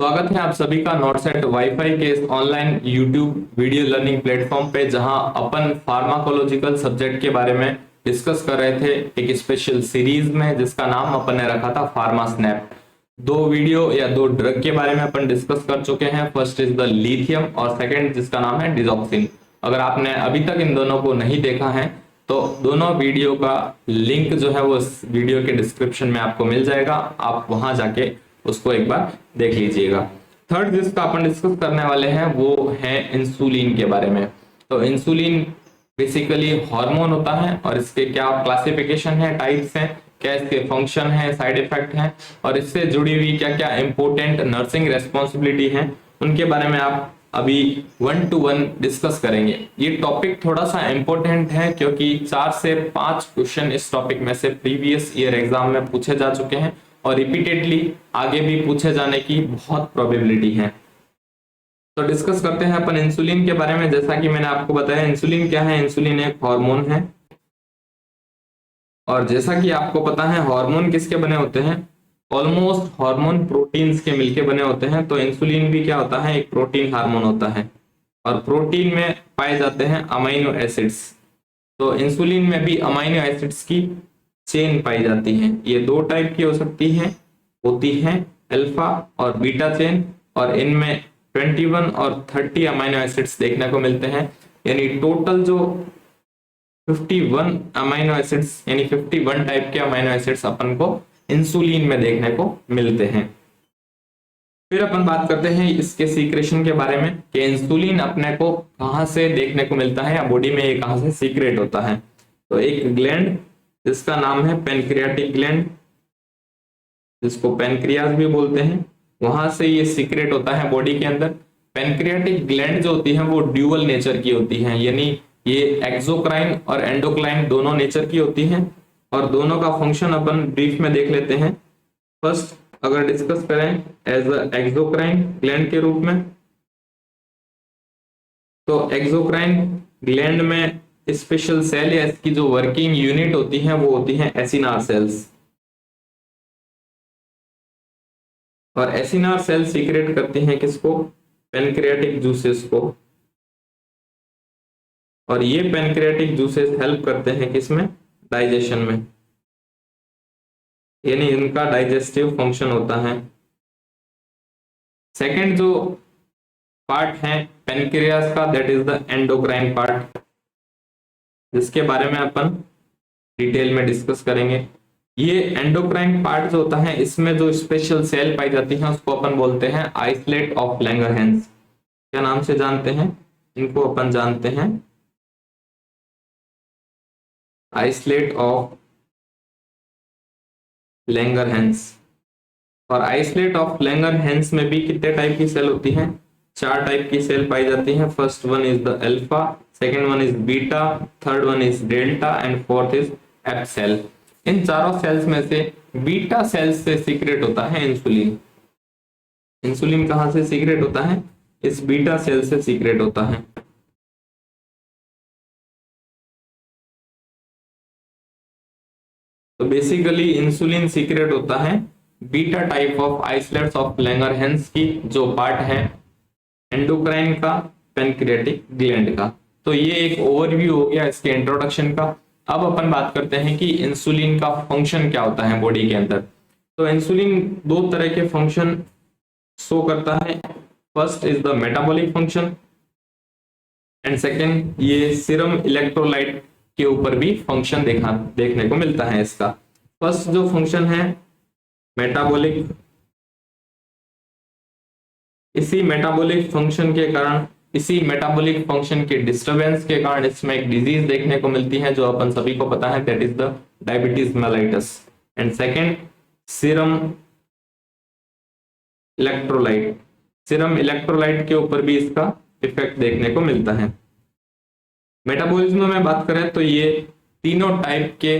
स्वागत है आप सभी का नॉटसेट वाईफाई के इस online YouTube video learning platform पे, जहां अपन फार्माकोलॉजिकल सब्जेक्ट के बारे में डिस्कस कर रहे थे एक स्पेशल सीरीज में, जिसका नाम अपन ने रखा था फार्मास्नैप। दो वीडियो या दो ड्रग के बारे में अपन डिस्कस कर चुके हैं। फर्स्ट इज द लिथियम और सेकंड जिसका नाम है डिजॉक्सिन। अगर आपने अभी तक इन दोनों को नहीं देखा है तो दोनों वीडियो का लिंक जो है वो इस वीडियो के डिस्क्रिप्शन में आपको मिल जाएगा, आप वहां जाके उसको एक बार देख लीजिएगा। थर्ड जिसका अपन डिस्कस करने वाले हैं वो है इंसुलिन के बारे में। तो इंसुलिन बेसिकली हार्मोन होता है और इसके क्या क्लासिफिकेशन है, टाइप्स हैं, क्या इसके फंक्शन है, साइड इफेक्ट है और इससे जुड़ी हुई क्या क्या इंपॉर्टेंट नर्सिंग रेस्पॉन्सिबिलिटी है, उनके बारे में आप अभी 1 to 1 डिस्कस करेंगे। ये टॉपिक थोड़ा सा इंपॉर्टेंट है क्योंकि 4 से 5 क्वेश्चन इस टॉपिक में से प्रीवियस ईयर एग्जाम में पूछे जा चुके हैं और रिपीटेडली आगे भी पूछे जाने की बहुत प्रोबेबिलिटी है। तो डिस्कस करते हैं अपन इंसुलिन के बारे में। जैसा कि मैंने आपको बताया, इंसुलिन क्या है? इंसुलिन एक हार्मोन है और जैसा कि आपको पता है हार्मोन किसके बने होते हैं? ऑलमोस्ट हार्मोन प्रोटीन्स के मिलके बने होते हैं। तो इंसुलिन भी क्या होता है? एक प्रोटीन हार्मोन होता है और प्रोटीन में पाए जाते हैं अमीनो एसिड्स। तो इंसुलिन में भी अमीनो एसिड्स की चेन पाई जाती है। ये दो टाइप की हो सकती है, होती है अल्फा और बीटा चेन, और इनमें 21 और 30 अमीनो एसिड्स देखने को मिलते हैं। यानी टोटल जो 51 अमीनो एसिड्स यानी 51 टाइप के अमीनो एसिड्स अपन को इंसुलिन में देखने को मिलते हैं। फिर अपन बात करते हैं इसके सीक्रेशन के बारे में कि इंसुलिन अपने को कहां से देखने को मिलता है या बॉडी में ये कहां से सीक्रेट होता है। तो एक ग्लैंड जिसका नाम है पेनक्रियाटिक ग्लैंड, जिसको पेनक्रियास भी बोलते हैं, वहां से ये सीक्रेट होता है बॉडी के अंदर। पेनक्रियाटिक ग्लैंड जो होती है वो ड्यूअल नेचर की होती है, यानी ये एक्सोक्राइन और एंडोक्राइन दोनों नेचर की होती हैं और दोनों का फंक्शन अपन ब्रीफ में देख लेते हैं। फर्स्ट अगर डिस्कस करें एज एक्सोक्राइन ग्लैंड के रूप में, तो एक्सोक्राइन ग्लैंड में स्पेशल सेल या इसकी जो वर्किंग यूनिट होती है वो होती है एसिनार सेल्स। और एसिनार सेल सीक्रेट करती हैं किसको? पेनक्रियाटिक जूसेस को। और ये पेनक्रियाटिक जूसेस हेल्प करते हैं किसमें? डाइजेशन में, यानी इनका डाइजेस्टिव फंक्शन होता है। सेकंड जो पार्ट है पेनक्रियास का, that is the endocrine part, जिसके बारे में अपन डिटेल में डिस्कस करेंगे। ये एंडोक्राइन पार्ट जो होता है, इसमें जो स्पेशल सेल पाई जाती है उसको अपन बोलते हैं आइसलेट ऑफ लैंगरहैंस। क्या नाम से जानते हैं इनको? अपन जानते हैं आइसलेट ऑफ लैंगरहैंस। और आइसलेट ऑफ लैंगरहैंस में भी कितने टाइप की सेल होती हैं? 4 टाइप की सेल पाई जाती हैं। First one is the alpha, second one is beta, third one is delta and fourth is F cell. इन चारों सेल्स में से बीटा सेल्स से सीक्रेट होता है इंसुलिन। इंसुलिन कहां से सीक्रेट होता है? इस बीटा सेल से सीक्रेट होता है। तो बेसिकली इंसुलिन सीक्रेट होता है beta type of islets of Langerhans की, जो पार्ट है एंडोक्राइन का, पेनक्रियाटिक ग्लैंड का। तो ये एक ओवरव्यू हो गया इसके इंट्रोडक्शन का। अब अपन बात करते हैं कि इंसुलिन का फंक्शन क्या होता है बॉडी के अंदर। तो इंसुलिन दो तरह के फंक्शन शो करता है। First is the metabolic function and second ये सीरम इलेक्ट्रोलाइट के ऊपर भी फंक्शन देखने को मिलता है इसका। फर्स्ट जो फंक्शन है मेटाबॉलिक, इसी मेटाबॉलिक फंक्शन के कारण, इसी मेटाबॉलिक फंक्शन के डिस्टरबेंस के कारण इसमें एक डिजीज देखने को मिलती है जो अपन सभी को पता है, that is the diabetes mellitus. And second serum electrolyte, serum electrolyte के ऊपर भी इसका इफेक्ट देखने को मिलता है। मेटाबॉलिज्म में बात करें तो ये तीनों टाइप के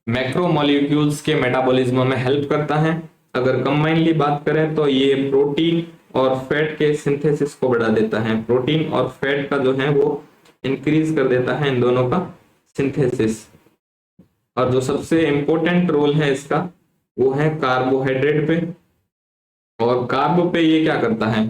मैक्रोमोलिक्यूल्स के मेटाबॉलिज्म में हेल्प करता है। अगर कंबाइनली बात करें तो ये प्रोटीन और फैट के सिंथेसिस को बढ़ा देता है। प्रोटीन और फैट का जो है वो इंक्रीज कर देता है इन दोनों का सिंथेसिस। और जो सबसे इंपॉर्टेंट रोल है इसका वो है कार्बोहाइड्रेट पे और कार्ब पे ये क्या करता है,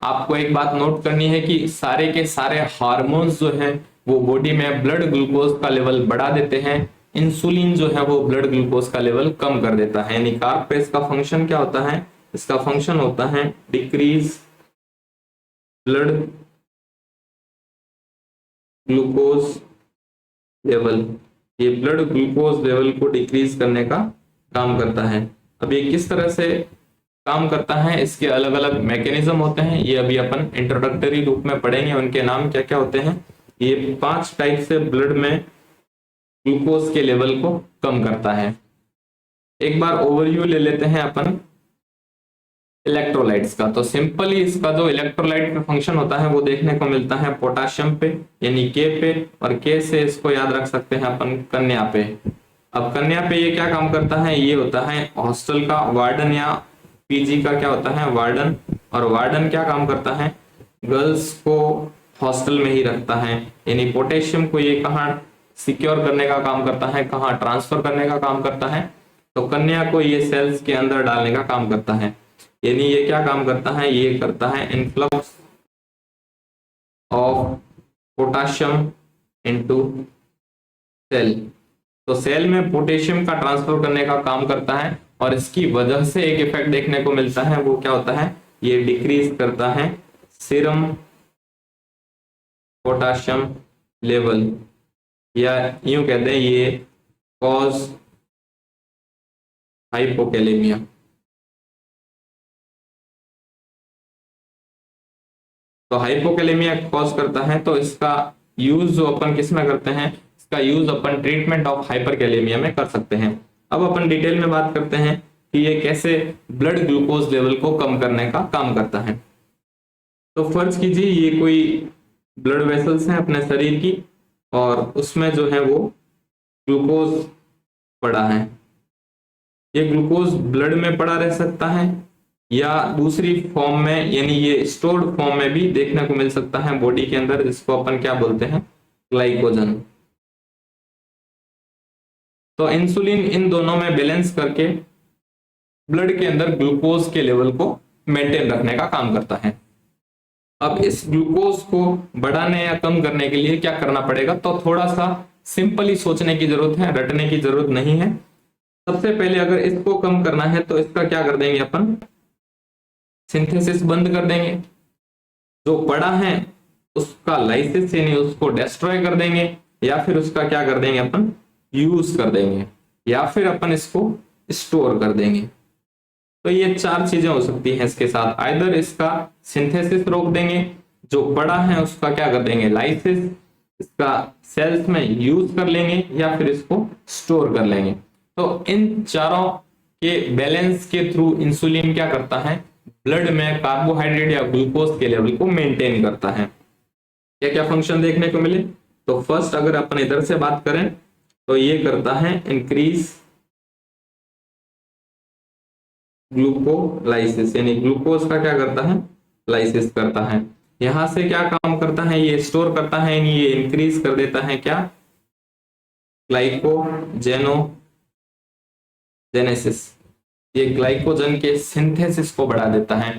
आपको एक बात नोट करनी है कि सारे के सारे हार्मोन्स जो है वो बॉडी में ब्लड ग्लूकोज का लेवल बढ़ा देते हैं, इंसुलिन जो है वो ब्लड ग्लूकोज का लेवल कम कर देता है। यानी कार्ब पे इसका फंक्शन क्या होता है, इसका फंक्शन होता है डिक्रीज ब्लड ग्लूकोज लेवल। ये ब्लड ग्लूकोज लेवल को डिक्रीज करने का काम करता है। अब ये किस तरह से काम करता है, इसके अलग अलग मैकेनिज्म होते हैं, ये अभी अपन इंट्रोडक्टरी रूप में पढ़ेंगे, उनके नाम क्या क्या होते हैं। ये 5 टाइप से ब्लड में ग्लूकोज के लेवल को कम करता है। एक बार ओवरव्यू ले लेते हैं अपन इलेक्ट्रोलाइट्स का। तो सिंपली इसका जो इलेक्ट्रोलाइट का फंक्शन होता है वो देखने को मिलता है पोटाशियम पे, यानी के पे, और के से इसको याद रख सकते हैं अपन कन्या पे। अब कन्या पे ये क्या काम करता है, ये होता है हॉस्टल का वार्डन या पीजी का क्या होता है, वार्डन। और वार्डन क्या काम करता है, गर्ल्स को हॉस्टल में ही रखता है। यानी पोटेशियम को ये कहाँ सिक्योर करने का काम करता है, कहाँ ट्रांसफर करने का काम करता है, तो कन्या को ये सेल्स के अंदर डालने का काम करता है। यानी ये क्या काम करता है, ये करता है influx of potassium into cell. तो सेल में पोटेशियम का ट्रांसफर करने का काम करता है, और इसकी वजह से एक इफेक्ट देखने को मिलता है, वो क्या होता है, ये डिक्रीज करता है सीरम पोटाशियम लेवल, या यूं कहते हैं ये कॉज हाइपोकैलेमिया। तो हाइपोकैलेमिया कॉज करता है, तो इसका यूज जो अपन किस में करते हैं, इसका use upon treatment of hyperkalaemia में कर सकते हैं। अब अपन डिटेल में बात करते हैं कि ये कैसे ब्लड ग्लूकोज लेवल को कम करने का काम करता है। तो फर्ज कीजिए ये कोई ब्लड वेसल्स हैं अपने शरीर की, और उसमें जो है वो ग्लूकोज पड़ा है। ये ग्लूकोज ब्लड में पड़ा रह सकता है, या दूसरी फॉर्म में, यानी ये स्टोर्ड फॉर्म में भी देखने को मिल सकता है बॉडी के अंदर, जिसको अपन क्या बोलते हैं, ग्लाइकोजन। तो इंसुलिन इन दोनों में बैलेंस करके ब्लड के अंदर ग्लूकोज के लेवल को मेंटेन रखने का काम करता है। अब इस ग्लूकोज को बढ़ाने या कम करने के लिए क्या करना पड़ेगा, तो थोड़ा सा सिंपली सोचने की जरूरत है, रटने की जरूरत नहीं है। सबसे पहले अगर इसको कम करना है तो इसका क्या कर देंगे अपन, सिंथेसिस बंद कर देंगे। जो पड़ा है उसका लाइसिस यानी उसको डिस्ट्रॉय कर देंगे, या फिर उसका क्या कर देंगे अपन, यूज कर देंगे, या फिर अपन इसको स्टोर कर देंगे। तो ये 4 चीजें हो सकती हैं इसके साथ। आइदर इसका सिंथेसिस रोक देंगे, जो पड़ा है उसका क्या कर देंगे, लाइसिस, इसका सेल्स में यूज कर लेंगे, या फिर इसको स्टोर कर लेंगे। तो इन चारों के बैलेंस के थ्रू इंसुलिन क्या करता है, ब्लड में कार्बोहाइड्रेट या ग्लूकोज के लेवल को मेंटेन करता है। क्या क्या फंक्शन देखने को मिले, तो फर्स्ट अगर अपन इधर से बात करें तो ये करता है इंक्रीज ग्लूकोलाइसिस, यानी ग्लूकोज का क्या करता है, लाइसिस करता है। यहां से क्या काम करता है, ये स्टोर करता है, यानी ये इंक्रीज कर देता है क्या, ग्लाइकोजेनेसिस, ये ग्लाइकोजन के सिंथेसिस को बढ़ा देता है।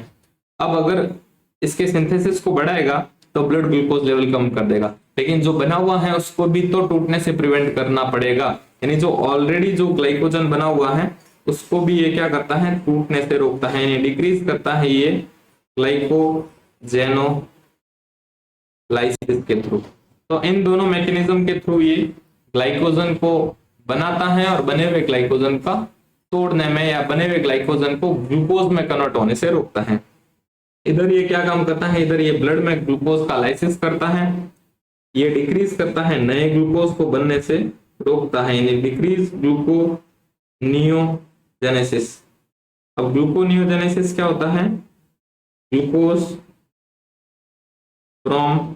अब अगर इसके सिंथेसिस को बढ़ाएगा तो ब्लड ग्लूकोज लेवल कम कर देगा, लेकिन जो बना हुआ है उसको भी तो टूटने से प्रिवेंट करना पड़ेगा। यानी जो ऑलरेडी जो ग्लाइकोजन बना हुआ है उसको भी ये क्या करता है, टूटने से रोकता है, यानी डिक्रीज करता है ये ग्लाइकोजेनोलाइसिस के थ्रू। तो इन दोनों मैकेनिज्म के थ्रू ये ग्लाइकोजन को बनाता है, और बने हुए ग्लाइकोजन का तोड़ने में, या बने हुए ग्लाइकोजन को ग्लूकोज में कन्वर्ट होने से रोकता है। इधर ये क्या काम करता है, इधर ये ब्लड में ग्लूकोज का लाइसिस करता है, ये डिक्रीज करता है, नए ग्लूकोज को बनने से रोकता है, यानी डिक्रीज ग्लूकोनियोजेनेसिस। अब ग्लूकोनियोजेनेसिस क्या होता है, ग्लूकोज फ्रॉम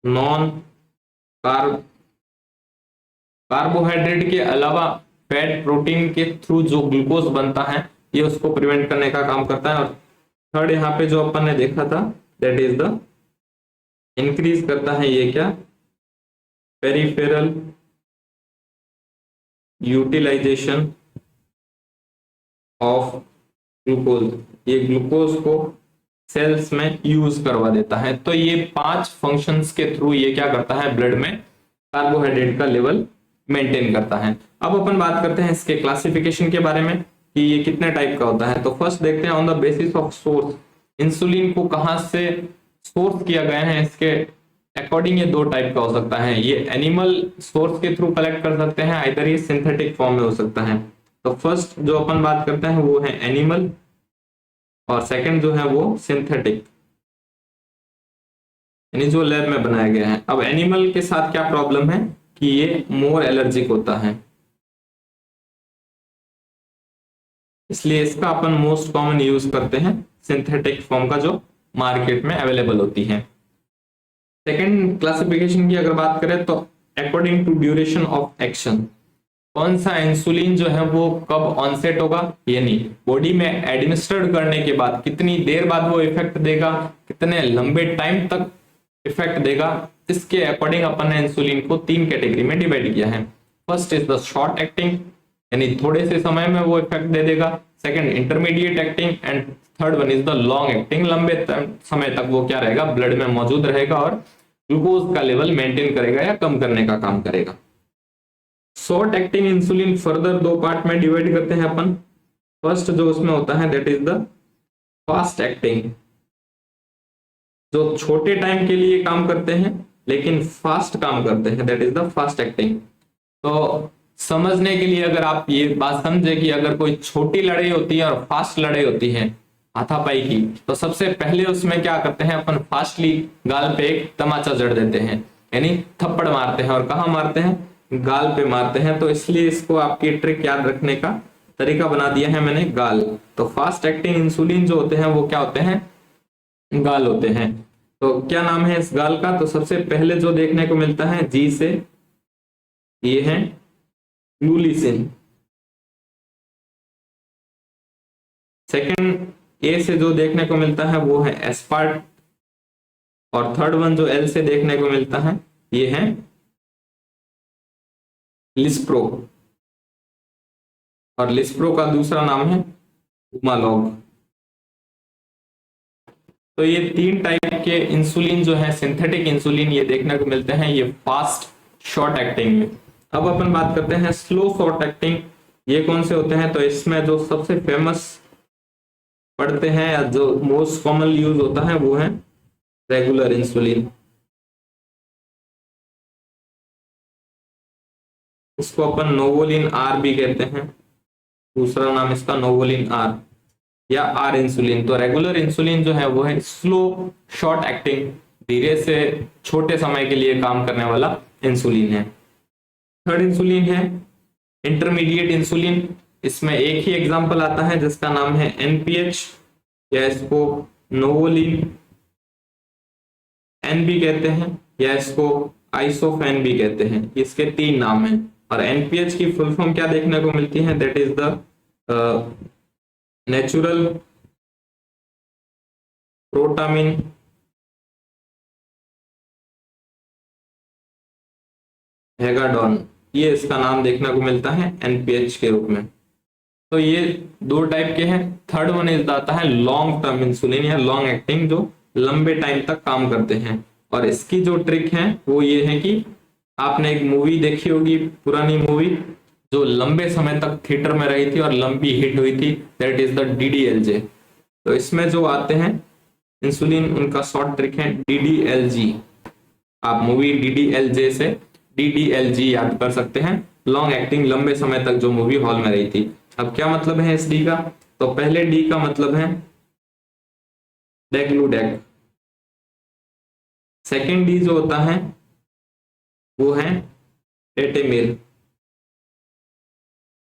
नॉन कार्बोहाइड्रेट के अलावा फैट प्रोटीन के थ्रू जो ग्लूकोज बनता है ये उसको प्रिवेंट करने का काम करता है। और थर्ड यहाँ पे जो अपन ने देखा था दैट इज द इंक्रीज करता है ये क्या, पेरिफेरल यूटिलाइजेशन ऑफ ग्लूकोज, ये ग्लूकोज को सेल्स में यूज करवा देता है। तो ये 5 फंक्शंस के थ्रू ये क्या करता है, ब्लड में कार्बोहाइड्रेट का लेवल मेंटेन करता है। अब अपन बात करते हैं इसके क्लासिफिकेशन के बारे में कि ये कितने टाइप का होता है। तो फर्स्ट देखते हैं on the basis of source, insulin को कहां से सोर्स किया गया है, इसके अकॉर्डिंग ये 2 टाइप का हो सकता है। ये एनिमल सोर्स के थ्रू कलेक्ट कर सकते हैं, इधर ये सिंथेटिक फॉर्म में हो सकता है। तो फर्स्ट जो अपन बात करते हैं वो है एनिमल, और सेकंड जो है वो सिंथेटिक, यानी जो लैब में बनाया गया है। अब एनिमल के साथ क्या प्रॉब्लम है कि ये मोर एलर्जिक होता है, इसलिए इसका अपन मोस्ट कॉमन यूज करते हैं सिंथेटिक फॉर्म का जो मार्केट में अवेलेबल होती है। सेकंड क्लासिफिकेशन की अगर बात करें तो according to duration of action, कौन सा इंसुलिन जो है वो कब ऑनसेट होगा, यानी बॉडी में एडमिनिस्ट्रेट करने के बाद कितनी देर बाद वो इफेक्ट देगा, कितने लंबे टाइम तक इफेक्ट देगा, इसके अकॉर्डिंग अपन ने इंसुलिन को 3 कैटेगरी में डिवाइड किया है। First is the short acting, यानी थोड़े से समय में वो इफेक्ट दे देगा। Second intermediate acting, and third one is the long acting, लंबे समय तक वो क्या रहेगा, ब्लड में मौजूद रहेगा और ग्लूकोज का लेवल मेंटेन करेगा या कम करने का काम करेगा। Short acting insulin further 2 part में डिवाइड करते हैं अपन। फर्स्ट जो उसमें होता है that is the fast acting, जो छोटे टाइम के लिए काम करते हैं लेकिन फास्ट काम करते हैं, that is the fast acting. तो समझने के लिए अगर आप ये बात समझे कि अगर कोई छोटी लड़ाई होती है और फास्ट लड़ाई होती है हाथापाई की, तो सबसे पहले उसमें क्या करते हैं अपन, फास्टली गाल पे एक तमाचा जड़ देते हैं, यानी थप्पड़ मारते हैं, और कहाँ मारते हैं, गाल पे मारते हैं। तो इसलिए इसको आपकी ट्रिक याद रखने का तरीका बना दिया है मैंने, गाल। तो फास्ट एक्टिंग इंसुलिन जो होते हैं वो क्या होते हैं, गाल होते हैं। तो क्या नाम है इस गाल का, तो सबसे पहले जो देखने को मिलता है जी से, ये है लुलिसिन। सेकंड ए से जो देखने को मिलता है वो है एस्पार्ट, और थर्ड वन जो एल से देखने को मिलता है ये है लिस्प्रो, और लिस्प्रो का दूसरा नाम है उमालॉग। तो ये 3 टाइप के इंसुलिन जो है सिंथेटिक इंसुलिन ये देखने को मिलते हैं, ये फास्ट शॉर्ट एक्टिंग में। अब अपन बात करते हैं स्लो शॉर्ट एक्टिंग, ये कौन से होते हैं। तो इसमें जो सबसे फेमस पढ़ते हैं या जो मोस्ट कॉमन यूज होता है वो है रेगुलर इंसुलिन। इसको अपन नोवोलिन आर भी कहते हैं, दूसरा नाम इसका नोवोलिन आर या आर इंसुलिन। तो रेगुलर इंसुलिन जो है वो है स्लो शॉर्ट एक्टिंग, धीरे से छोटे समय के लिए काम करने वाला इंसुलिन है। थर्ड इंसुलिन है इंटरमीडिएट इंसुलिन, इसमें एक ही एग्जांपल आता है जिसका नाम है एनपीएच, या इसको नोवोलिन एन भी कहते हैं, या इसको आइसोफेन भी कहते हैं। इसके 3 नाम हैं। और एनपीएच की फुल फॉर्म क्या देखने को मिलती है, that is the natural protamine Hagedorn, ये इसका नाम देखने को मिलता है एनपीएच के रूप में। तो ये 2 टाइप के हैं। थर्ड वन इज आता है लॉन्ग टर्म इंसुलिन या लॉन्ग एक्टिंग, जो लंबे टाइम तक काम करते हैं। और इसकी जो ट्रिक है वो ये है कि आपने एक मूवी देखी होगी, पुरानी मूवी जो लंबे समय तक थिएटर में रही थी और लंबी हिट हुई थी, दैट इज द डीडीएलजे। तो इसमें जो आते हैं इंसुलिन, उनका शॉर्ट ट्रिक है डीडीएलजी। आप मूवी डीडीएलजे से डीडीएलजी याद कर सकते हैं, लॉन्ग एक्टिंग, लंबे समय तक जो मूवी हॉल में रही थी। अब क्या मतलब है इस डी का, तो पहले डी का मतलब है डेग्लूडेग, सेकेंड डी जो होता है वो है टेटेमिर,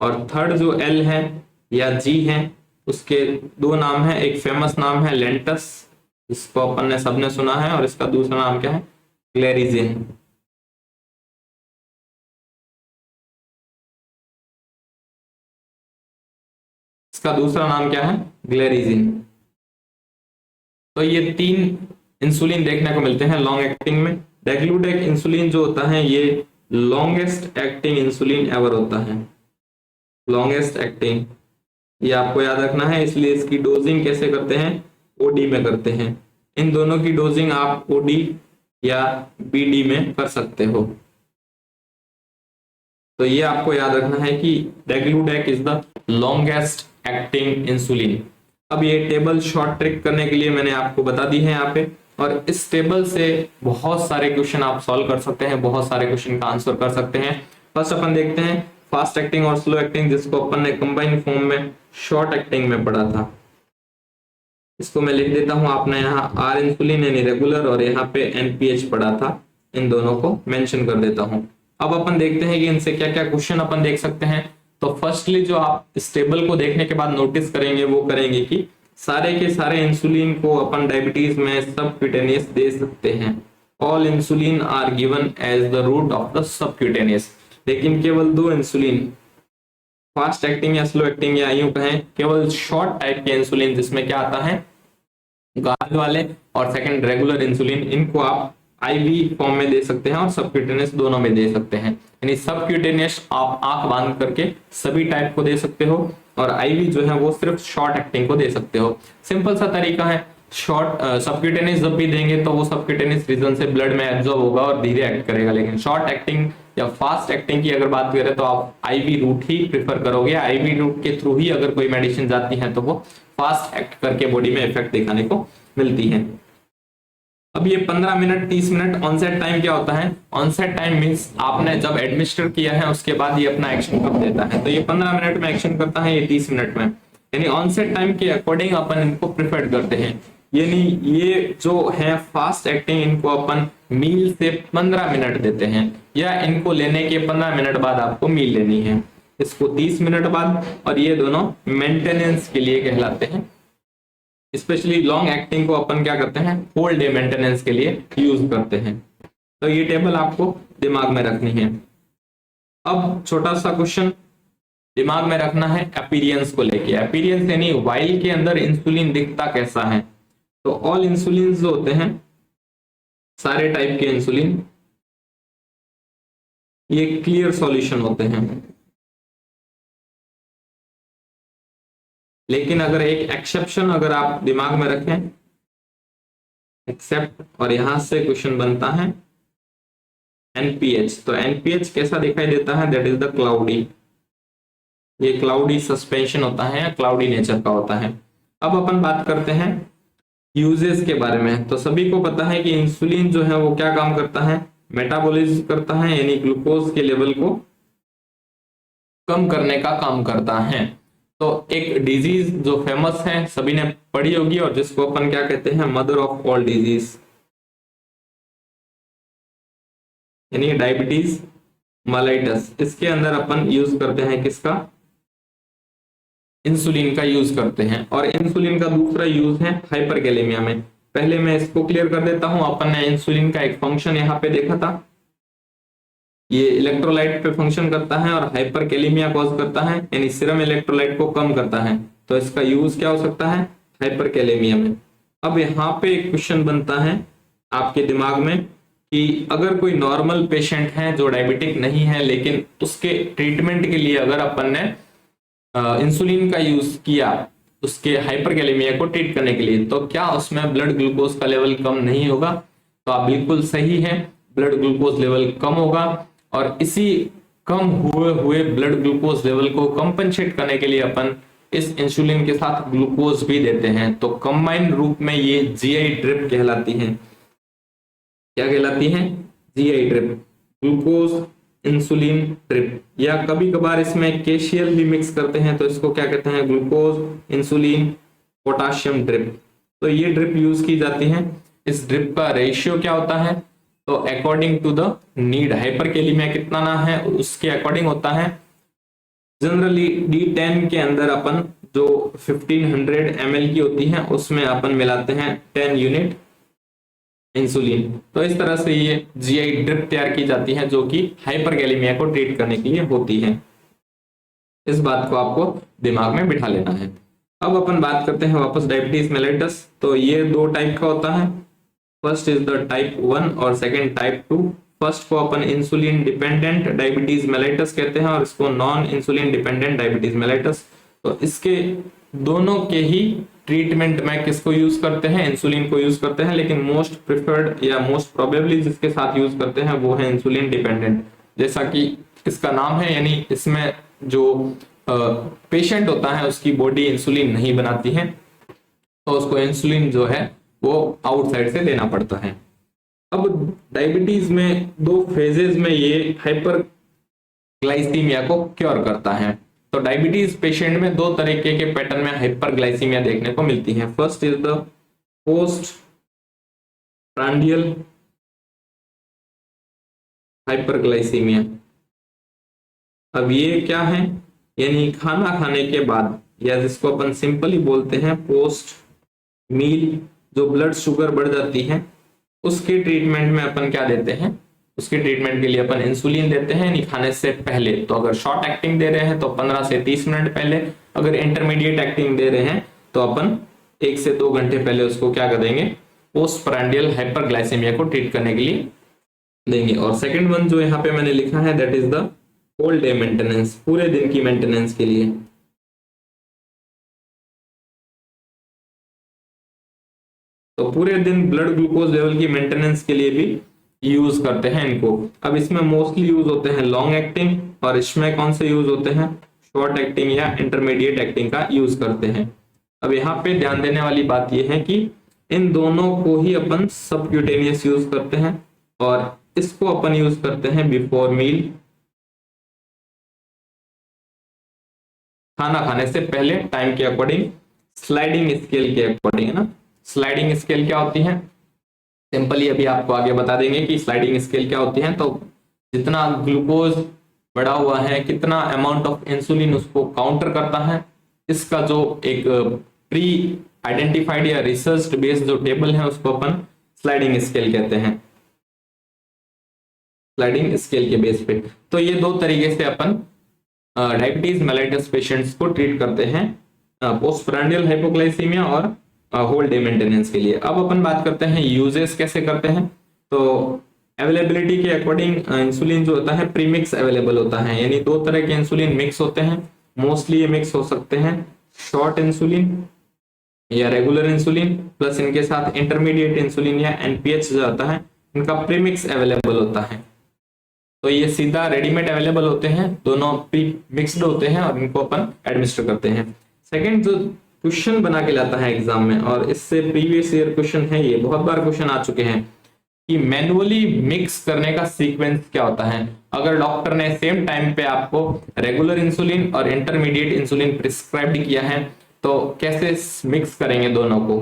और थर्ड जो एल है या जी है उसके 2 नाम है। एक फेमस नाम है लेंटस, इसको अपन ने सबने सुना है, और इसका दूसरा नाम क्या है, ग्लेरिजिन। इसका दूसरा नाम क्या है, ग्लेरिजिन। तो ये 3 इंसुलिन देखने को मिलते हैं लॉन्ग एक्टिंग में। डेग्लूडेग इंसुलिन जो होता है ये लॉन्गेस्ट एक्टिंग इंसुलिन एवर होता है, लॉन्गेस्ट एक्टिंग, ये आपको याद रखना है। इसलिए इसकी डोजिंग कैसे करते हैं, ओडी में करते हैं। इन दोनों की डोजिंग आप ओडी या बीडी में कर सकते हो। तो ये आपको याद रखना है कि degludec is the longest acting insulin. अब ये टेबल शॉर्ट ट्रिक करने के लिए मैंने आपको बता दी है यहाँ पे, और इस टेबल से बहुत सारे क्वेश्चन आप सॉल्व कर सकते हैं, बहुत सारे क्वेश्चन का आंसर कर सकते हैं। फर्स्ट अपन देखते हैं फास्ट एक्टिंग और स्लो एक्टिंग, जिसको अपन ने कंबाइन फॉर्म में शॉर्ट एक्टिंग में पढ़ा था। इसको मैं लिख देता हूं, आपने यहाँ आर इंसुलिन यानी रेगुलर और यहाँ पे एनपीएच पढ़ा था, इन दोनों को मेंशन कर देता हूं। अब अपन देखते हैं कि इनसे क्या क्या क्वेश्चन अपन देख सकते हैं। तो फर्स्टली जो आप इस टेबल को देखने के बाद नोटिस करेंगे वो करेंगे कि सारे के सारे इंसुलिन को अपन डायबिटीज में सबक्यूटेनियस दे सकते हैं। All insulin are given as the route of the subcutaneous. लेकिन केवल दो इंसुलिन, फास्ट एक्टिंग या स्लो एक्टिंग या यूं कहें केवल शॉर्ट टाइप के इंसुलिन, जिसमें क्या आता है गार्ड वाले और सेकंड रेगुलर इंसुलिन, इनको आप आईवी फॉर्म में दे सकते हैं और सबक्यूटेनियस दोनों में दे सकते हैं। यानी सबक्यूटेनियस आप आंख बांध करके सभी टाइप को दे सकते हो, और आईवी जो है वो सिर्फ शॉर्ट एक्टिंग को दे सकते हो। सिंपल सा तरीका है। शॉर्ट सबक्यूटेनियस जब भी देंगे तो वो सबक्यूटेनियस रीजन से ब्लड में एब्जॉर्ब होगा और धीरे एक्ट करेगा। लेकिन शॉर्ट एक्टिंग या फास्ट एक्टिंग की अगर बात करें तो आप आईवी रूट ही प्रेफर करोगे। आईवी रूट के थ्रू ही अगर कोई मेडिसिन जाती है तो वो फास्ट एक्ट करके बॉडी में इफेक्ट दिखाने को मिलती है। अब ये 15 मिनट 30 मिनट ऑनसेट टाइम क्या होता है? ऑनसेट टाइम मींस आपने जब एडमिनिस्टर किया है उसके बाद ये अपना एक्शन कब देता है। तो ये 15 मिनट में एक्शन करता है, ये 30 मिनट में। यानी ऑनसेट टाइम के अकॉर्डिंग अपन इनको प्रिफर करते हैं। यानी ये जो है फास्ट एक्टिंग, इनको अपन मील से 15 मिनट देते हैं, या इनको लेने के 15 मिनट बाद आपको मील लेनी है, इसको 30 मिनट बाद। और ये दोनों मेंटेनेंस के लिए कहलाते हैं। स्पेशली लॉन्ग एक्टिंग को अपन क्या करते हैं, होल डे मेंटेनेंस के लिए यूज करते हैं। तो ये टेबल आपको दिमाग में रखनी है। अब छोटा सा क्वेश्चन दिमाग में रखना है अपीरियंस को लेके। अपीरियंस यानी वाइल के अंदर इंसुलिन दिखता कैसा है। तो ऑल इंसुलिन जो होते हैं, सारे टाइप के इंसुलिन, ये क्लियर सॉल्यूशन होते हैं। लेकिन अगर एक एक्सेप्शन अगर आप दिमाग में रखें, एक्सेप्ट, और यहां से क्वेश्चन बनता है एनपीएच। तो एनपीएच कैसा दिखाई देता है? That is the cloudy. ये क्लाउडी सस्पेंशन होता है या क्लाउडी नेचर का होता है। अब अपन बात करते हैं यूजेस के बारे में। तो सभी को पता है कि इंसुलिन जो है वो क्या काम करता है, मेटाबॉलिज्म करता है, यानी ग्लूकोज के लेवल को कम करने का काम करता है। तो एक डिजीज जो फेमस है, सभी ने पढ़ी होगी, और जिसको अपन क्या कहते हैं, मदर ऑफ ऑल डिजीज, यानी डायबिटीज मेलाइटस। इसके अंदर अपन यूज करते हैं किसका? इंसुलिन का यूज करते हैं। और इंसुलिन का दूसरा यूज है हाइपरकैलेमिया में। पहले मैं इसको क्लियर कर देता हूं। अपन ने इंसुलिन का एक फंक्शन यहाँ पे देखा था, ये इलेक्ट्रोलाइट पे फंक्शन करता है और हाइपरकैलेमिया कॉज करता है, यानी सीरम इलेक्ट्रोलाइट को कम करता है। तो इसका यूज क्या हो सकता है? हाइपरकैलेमिया में। अब यहाँ पे एक क्वेश्चन बनता है आपके दिमाग में कि अगर कोई नॉर्मल पेशेंट है जो डायबिटिक नहीं है, लेकिन उसके ट्रीटमेंट के लिए अगर अपन ने इंसुलिन का यूज किया उसके हाइपरकैलेमिया को ट्रीट करने के लिए, तो क्या उसमें ब्लड ग्लूकोज का लेवल कम नहीं होगा? तो आप बिल्कुल सही है, ब्लड ग्लूकोज लेवल कम होगा। और इसी कम हुए ब्लड ग्लूकोज लेवल को कंपनसेट करने के लिए अपन इस इंसुलिन के साथ ग्लूकोज भी देते हैं। तो कंबाइन रूप में ये जीआई ड्रिप कहलाती है। क्या कहलाती है? GI drip, glucose insulin drip. या कभी कभार इसमें केशियल भी मिक्स करते हैं, तो इसको क्या कहते हैं? Glucose insulin potassium drip. तो ये ड्रिप यूज की जाती है। इस ड्रिप का रेशियो क्या होता है? तो according to the need, hyperkalaemia कितना ना है उसके अकॉर्डिंग होता है। जनरली D10 के अंदर अपन जो 1500 ml की होती है उसमें अपन मिलाते हैं 10 यूनिट इंसुलिन। तो इस तरह से ये जीआई ड्रिप तैयार की जाती है जो कि हाइपरकैलेमिया को ट्रीट करने के लिए होती है। इस बात को आपको दिमाग में बिठा लेना है। अब अपन बात करते हैं वापस डायबिटीज मेलाइटस। तो ये दो टाइप का होता है। फर्स्ट इज द टाइप 1 और सेकंड टाइप 2। फर्स्ट को अपन इंसुलिन डिपेंडेंट डायबिटीज मेलाइटस कहते हैं और इसको non insulin dependent diabetes mellitus. तो इसके दोनों के ही ट्रीटमेंट में किसको यूज करते हैं, इंसुलिन को यूज करते हैं, लेकिन मोस्ट प्रिफर्ड या मोस्ट प्रोबेबली जिसके साथ यूज करते हैं वो है इंसुलिन डिपेंडेंट, जैसा कि इसका नाम है। यानी इसमें जो पेशेंट होता है उसकी बॉडी इंसुलिन नहीं बनाती है, तो उसको इंसुलिन जो है वो आउटसाइड से लेना पड़ता है। अब डायबिटीज में दो फेजेस में ये हाइपर ग्लाइसीमिया को क्योर करता है। तो डायबिटीज पेशेंट में दो तरीके के पैटर्न में हाइपरग्लाइसीमिया देखने को मिलती है। First is the post prandial hyperglycaemia. अब ये क्या है, यानी खाना खाने के बाद, या जिसको अपन सिंपली बोलते हैं पोस्ट मील, जो ब्लड शुगर बढ़ जाती है, उसके ट्रीटमेंट में अपन क्या देते हैं, उसके ट्रीटमेंट के लिए अपन इंसुलिन देते हैं, यानी खाने से पहले। तो अगर शॉर्ट एक्टिंग दे रहे हैं तो 15 से 30 मिनट पहले, अगर इंटरमीडिएट एक्टिंग दे रहे हैं तो अपन 1 से 2 घंटे पहले उसको क्या कर देंगे, पोस्ट प्रांडियल हाइपरग्लाइसेमिया को ट्रीट करने के लिए देंगे। और सेकंड वन जो यहाँ पे मैंने लिखा है that is the whole day maintenance, पूरे दिन की मेंटेनेंस के लिए। तो पूरे दिन ब्लड ग्लूकोज लेवल की मेंटेनेंस के लिए भी यूज करते हैं इनको। अब इसमें मोस्टली यूज होते हैं लॉन्ग एक्टिंग, और इसमें कौन से यूज होते हैं, शॉर्ट एक्टिंग या इंटरमीडिएट एक्टिंग का यूज करते हैं। अब यहाँ पे ध्यान देने वाली बात यह है कि इन दोनों को ही अपन सबक्यूटेनियस यूज करते हैं, और इसको अपन यूज करते हैं बिफोर मील, खाना खाने से पहले, टाइम के अकॉर्डिंग, स्लाइडिंग स्केल के अकॉर्डिंग, है ना। स्लाइडिंग स्केल क्या होती है, सिंपली अभी आपको आगे बता देंगे कि स्लाइडिंग स्केल क्या होती है। तो जितना ग्लूकोज बढ़ा हुआ है, कितना अमाउंट ऑफ इंसुलिन उसको काउंटर करता है, इसका जो एक प्री आइडेंटिफाइड या रिसर्च बेस्ड जो टेबल है उसको अपन स्लाइडिंग स्केल कहते हैं, स्लाइडिंग स्केल के बेस पे। तो ये दो तरीके से अपन डायबिटीज मेलाइटस पेशेंट्स को ट्रीट करते हैं, पोस्ट प्रांडियल हाइपोग्लाइसीमिया और होल डे मेंटेनेंस के लिए। अब अपन बात करते हैं यूजेस कैसे करते हैं। तो अवेलेबिलिटी के अकॉर्डिंग इंसुलिन जो होता है प्रीमिक्स अवेलेबल होता है, यानी दो तरह के इंसुलिन मिक्स होते हैं। मोस्टली ये मिक्स हो सकते हैं शॉर्ट इंसुलिन या रेगुलर इंसुलिन, प्लस इनके साथ इंटरमीडिएट इंसुलिन या एनपीएच जो आता है, इनका प्रीमिक्स अवेलेबल होता है। तो ये सीधा रेडीमेड अवेलेबल होते हैं, दोनों प्री मिक्सड होते हैं और इनको अपन एडमिनिस्टर करते हैं। सेकेंड जो क्वेश्चन बना के लाता है एग्जाम में, और इससे प्रीवियस ईयर क्वेश्चन है, ये बहुत बार क्वेश्चन आ चुके हैं कि मैनुअली मिक्स करने का सीक्वेंस क्या होता है। अगर डॉक्टर ने सेम टाइम पे आपको रेगुलर इंसुलिन और इंटरमीडिएट इंसुलिन प्रिस्क्राइब किया है तो कैसे मिक्स करेंगे दोनों को।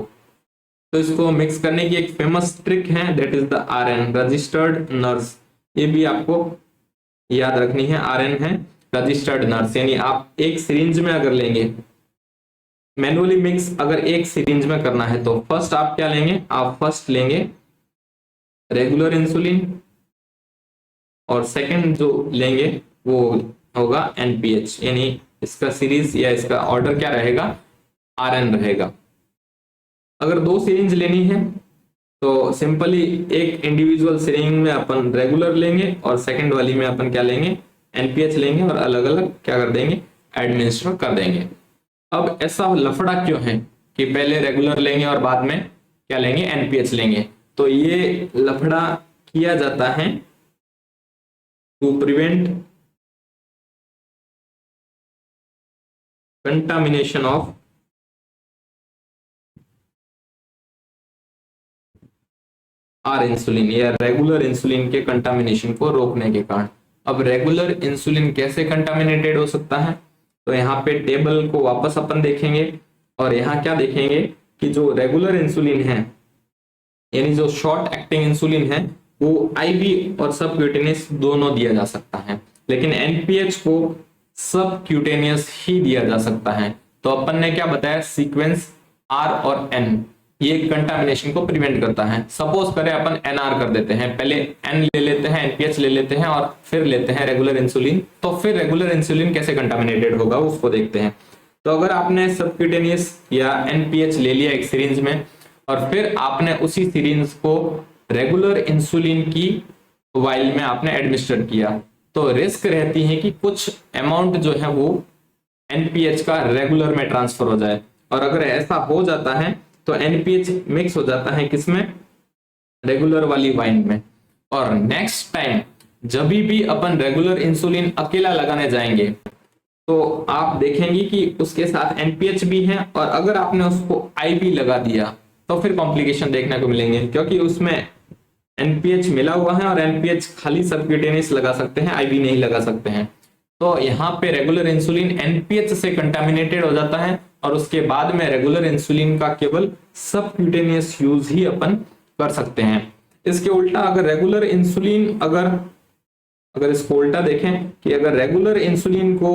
तो इसको मिक्स करने की एक फेमस ट्रिक है, that is the RN, registered nurse. ये भी आपको याद रखनी है, आरएन है रजिस्टर्ड नर्स, यानी आप एक सिरिंज में अगर लेंगे मैनुअली मिक्स, अगर एक सिरिंज में करना है तो फर्स्ट आप क्या लेंगे, आप फर्स्ट लेंगे रेगुलर इंसुलिन, और सेकंड जो लेंगे वो होगा एनपीएच, यानी इसका सीरीज या इसका ऑर्डर क्या रहेगा, आरएन रहेगा। अगर दो सिरिंज लेनी है तो सिंपली एक इंडिविजुअल सिरिंज में अपन रेगुलर लेंगे और सेकंड वाली में अपन क्या लेंगे, एनपीएच लेंगे, और अलग अलग क्या कर देंगे, एडमिनिस्टर कर देंगे। अब ऐसा लफड़ा क्यों है कि पहले रेगुलर लेंगे और बाद में क्या लेंगे, एनपीएच लेंगे। तो ये लफड़ा किया जाता है to prevent contamination of R insulin, या रेगुलर इंसुलिन के कंटामिनेशन को रोकने के कारण। अब रेगुलर इंसुलिन कैसे कंटामिनेटेड हो सकता है, तो यहाँ पे टेबल को वापस अपन देखेंगे, और यहाँ क्या देखेंगे कि जो रेगुलर इंसुलिन है, यानी जो शॉर्ट एक्टिंग इंसुलिन है, वो आईवी और सबक्यूटेनियस दोनों दिया जा सकता है, लेकिन एनपीएच को सबक्यूटेनियस ही दिया जा सकता है। तो अपन ने क्या बताया, सीक्वेंस आर और एन, ये कंटामिनेशन को प्रिवेंट करता है। सपोज करें अपन एनआर कर देते हैं, पहले एन ले लेते हैं, एनपीएच ले लेते हैं, और फिर लेते हैं रेगुलर इंसुलिन, तो फिर रेगुलर इंसुलिन कैसे कंटामिनेटेड होगा उसको देखते हैं। तो अगर आपने सबक्यूटेनियस या एनपीएच ले लिया एक सिरिंज में, और फिर आपने उसी सिरिंज को रेगुलर इंसुलिन की वाइल में आपने एडमिनिस्टर किया, तो रिस्क रहती है कि कुछ अमाउंट जो है वो एनपीएच का रेगुलर में ट्रांसफर हो जाए। और अगर ऐसा हो जाता है तो एनपीएच मिक्स हो जाता है किसमें, रेगुलर वाली वाइन में। और नेक्स्ट टाइम जब भी अपन रेगुलर इंसुलिन अकेला लगाने जाएंगे तो आप देखेंगे कि उसके साथ एनपीएच भी है, और अगर आपने उसको आईवी लगा दिया तो फिर कॉम्प्लिकेशन देखने को मिलेंगे, क्योंकि उसमें एनपीएच मिला हुआ है और एनपीएच खाली सबक्यूटेनियस लगा सकते हैं, आईवी नहीं लगा सकते हैं। तो यहाँ पे रेगुलर इंसुलिन एनपीएच से कंटामिनेटेड हो जाता है और उसके बाद में रेगुलर इंसुलिन का केवल सबक्यूटेनियस यूज ही अपन कर सकते हैं। इसके उल्टा अगर रेगुलर इंसुलिन अगर इसको उल्टा देखें कि अगर रेगुलर इंसुलिन को